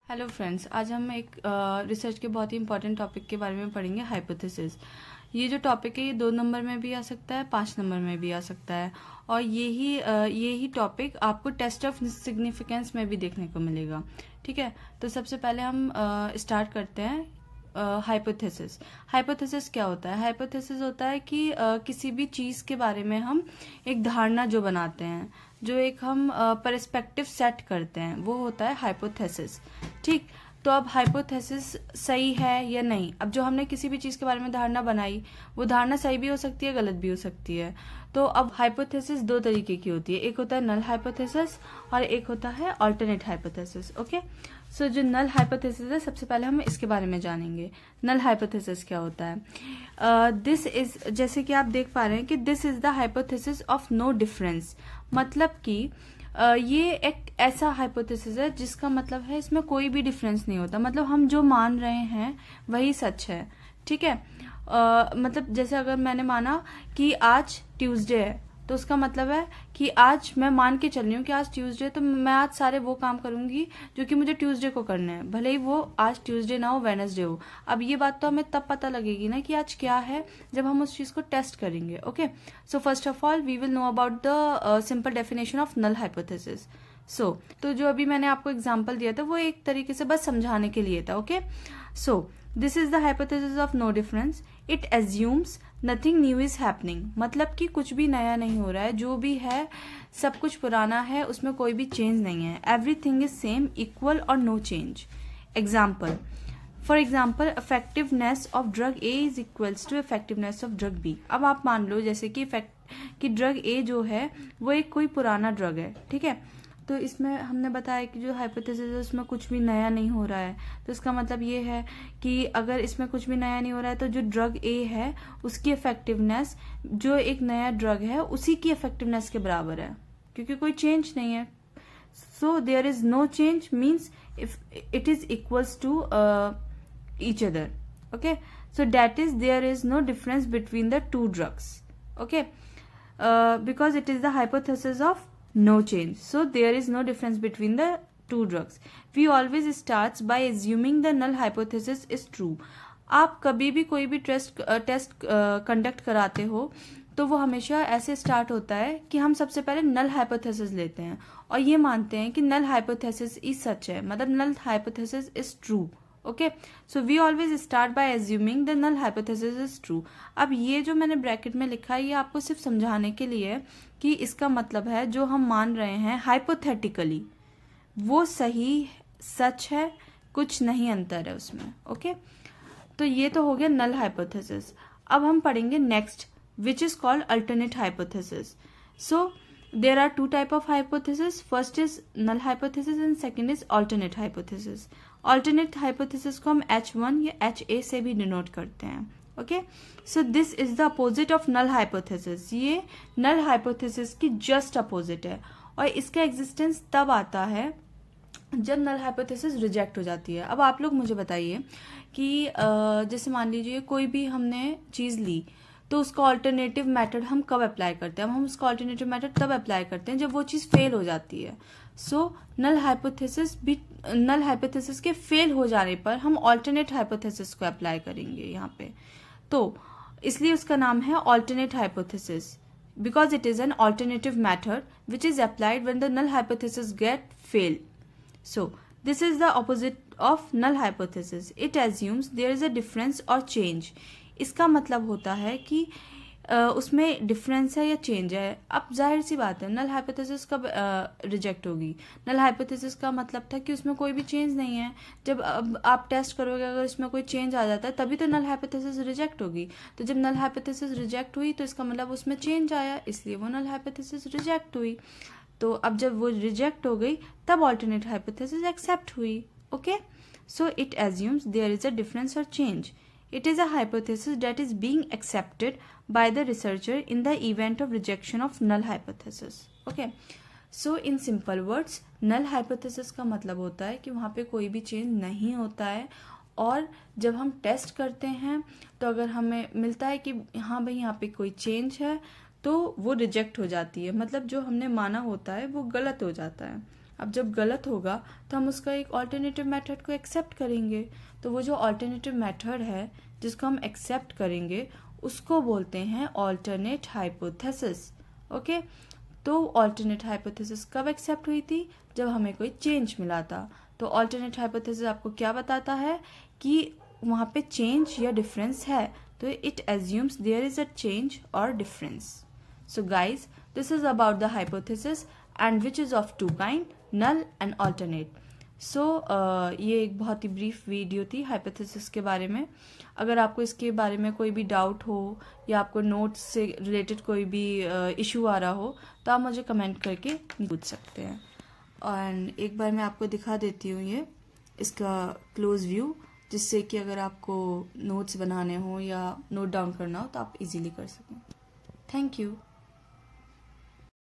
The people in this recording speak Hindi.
हेलो फ्रेंड्स, आज हम एक रिसर्च के बहुत ही इंपॉर्टेंट टॉपिक के बारे में पढ़ेंगे, हाइपोथेसिस। ये जो टॉपिक है ये 2 नंबर में भी आ सकता है, 5 नंबर में भी आ सकता है और यही टॉपिक आपको टेस्ट ऑफ सिग्निफिकेंस में भी देखने को मिलेगा। ठीक है, तो सबसे पहले हम स्टार्ट करते हैं। हाइपोथेसिस हाइपोथेसिस क्या होता है? हाइपोथेसिस होता है कि किसी भी चीज़ के बारे में हम एक धारणा जो बनाते हैं, जो एक हम पर्सपेक्टिव सेट करते हैं, वो होता है हाइपोथेसिस। ठीक, तो अब हाइपोथेसिस सही है या नहीं, अब जो हमने किसी भी चीज़ के बारे में धारणा बनाई, वो धारणा सही भी हो सकती है, गलत भी हो सकती है। तो अब हाइपोथेसिस 2 तरीके की होती है, एक होता है नल हाइपोथेसिस और एक होता है अल्टरनेट हाइपोथेसिस। ओके, सो जो नल हाइपोथेसिस है, सबसे पहले हम इसके बारे में जानेंगे। नल हाइपोथेसिस क्या होता है? दिस इज, जैसे कि आप देख पा रहे हैं कि this is the hypothesis of no difference. मतलब कि ये एक ऐसा हाइपोथेसिस है जिसका मतलब है इसमें कोई भी डिफरेंस नहीं होता, मतलब हम जो मान रहे हैं वही सच है। ठीक है, मतलब जैसे अगर मैंने माना कि आज ट्यूसडे है, तो उसका मतलब है कि आज मैं मान के चल रही हूँ कि आज ट्यूसडे है, तो मैं आज सारे वो काम करूंगी जो कि मुझे ट्यूसडे को करने हैं, भले ही वो आज ट्यूसडे ना हो, वेडनेसडे हो। अब ये बात तो हमें तब पता लगेगी ना कि आज क्या है, जब हम उस चीज को टेस्ट करेंगे। Okay, so first of all we will know about the simple definition of null hypothesis. तो जो अभी मैंने आपको एग्जाम्पल दिया था वो एक तरीके से बस समझाने के लिए था। Okay, so this is the hypothesis of no difference. It assumes nothing new is happening. मतलब कि कुछ भी नया नहीं हो रहा है, जो भी है सब कुछ पुराना है, उसमें कोई भी चेंज नहीं है। एवरीथिंग इज सेम, इक्वल और no change. Example, for example, effectiveness of drug A is equals to effectiveness of drug B. अब आप मान लो जैसे कि ड्रग ए जो है वो एक कोई पुराना ड्रग है। ठीक है, तो इसमें हमने बताया कि जो हाइपोथेसिस है उसमें कुछ भी नया नहीं हो रहा है, तो इसका मतलब ये है कि अगर इसमें कुछ भी नया नहीं हो रहा है तो जो ड्रग ए है उसकी इफेक्टिवनेस जो एक नया ड्रग है उसी की इफेक्टिवनेस के बराबर है, क्योंकि कोई चेंज नहीं है। So there is no change means if it is equals to each other. Okay, so that is there is no difference between the two drugs. Okay, because it is the hypothesis of no change, so there is no difference between the two drugs. We always starts by assuming the null hypothesis is true. आप कभी भी कोई भी टेस्ट कंडक्ट कराते हो तो वो हमेशा ऐसे स्टार्ट होता है कि हम सबसे पहले नल हाइपोथेसिस लेते हैं और ये मानते हैं कि नल हाइपोथेसिस इज सच है, मतलब null hypothesis is true. Okay, so we always start by assuming the null hypothesis is true. अब ये जो मैंने ब्रैकेट में लिखा है ये आपको सिर्फ समझाने के लिए कि इसका मतलब है जो हम मान रहे हैं हाइपोथेटिकली वो सही सच है, कुछ नहीं अंतर है उसमें। ओके, तो ये तो हो गया नल हाइपोथेसिस। अब हम पढ़ेंगे next, which is called alternate hypothesis. So there are two type of hypothesis. First is null hypothesis and second is alternate hypothesis. Alternate hypothesis को हम H1 या HA से भी डिनोट करते हैं। Okay, so this is the opposite of null hypothesis. ये नल हाइपोथेसिस की जस्ट अपोजिट है और इसका एग्जिस्टेंस तब आता है जब नल हाइपोथेसिस रिजेक्ट हो जाती है। अब आप लोग मुझे बताइए कि जैसे मान लीजिए कोई भी हमने चीज ली तो उसका ऑल्टरनेटिव मेथड हम कब अप्लाई करते हैं? हम उसका ऑल्टरनेटिव मेथड तब अप्लाई करते हैं जब वो चीज़ फेल हो जाती है। सो नल हाइपोथेसिस के फेल हो जाने पर हम ऑल्टरनेट हाइपोथेसिस को अप्लाई करेंगे यहाँ पे, तो इसलिए उसका नाम है alternate hypothesis, because it is an alternative method which is applied when the null hypothesis get fail. So this is the opposite of null hypothesis. It assumes there is a difference or change. इसका मतलब होता है कि उसमें डिफरेंस है या चेंज है। अब जाहिर सी बात है नल हाइपोथेसिस कब रिजेक्ट होगी? नल हाइपोथेसिस का मतलब था कि उसमें कोई भी चेंज नहीं है। जब अब आप टेस्ट करोगे अगर इसमें कोई चेंज आ जाता है तभी तो नल हाइपोथेसिस रिजेक्ट होगी। तो जब नल हाइपोथेसिस रिजेक्ट हुई तो इसका मतलब उसमें चेंज आया, इसलिए वो नल हाइपोथेसिस रिजेक्ट हुई। तो अब जब वो रिजेक्ट हो गई तब ऑल्टरनेट हाइपोथेसिस एक्सेप्ट हुई। Okay, so it assumes there is a difference और change. It is a hypothesis that is being accepted by the researcher in the event of rejection of null hypothesis. Okay, so in simple words, null hypothesis का मतलब होता है कि वहाँ पे कोई भी चेंज नहीं होता है और जब हम टेस्ट करते हैं तो अगर हमें मिलता है कि हाँ भाई यहाँ पे कोई चेंज है तो वो रिजेक्ट हो जाती है, मतलब जो हमने माना होता है वो गलत हो जाता है। अब जब गलत होगा तो हम उसका एक ऑल्टरनेटिव मेथड को एक्सेप्ट करेंगे। तो वो जो ऑल्टरनेटिव मेथड है जिसको हम एक्सेप्ट करेंगे उसको बोलते हैं ऑल्टरनेट हाइपोथेसिस। ओके, तो ऑल्टरनेट हाइपोथेसिस कब एक्सेप्ट हुई थी? जब हमें कोई चेंज मिला था। तो ऑल्टरनेट हाइपोथेसिस आपको क्या बताता है कि वहाँ पे चेंज या डिफरेंस है, तो it assumes there is a change और difference. So guys, this is about the hypothesis and which is of two kind, null and alternate. So ये एक बहुत ही ब्रीफ वीडियो थी हाइपोथेसिस के बारे में। अगर आपको इसके बारे में कोई भी डाउट हो या आपको नोट्स से रिलेटेड कोई भी इशू आ रहा हो तो आप मुझे कमेंट करके पूछ सकते हैं। और एक बार मैं आपको दिखा देती हूँ ये इसका क्लोज व्यू, जिससे कि अगर आपको नोट्स बनाने हो या नोट डाउन करना हो तो आप इजीली कर सकें। Thank you.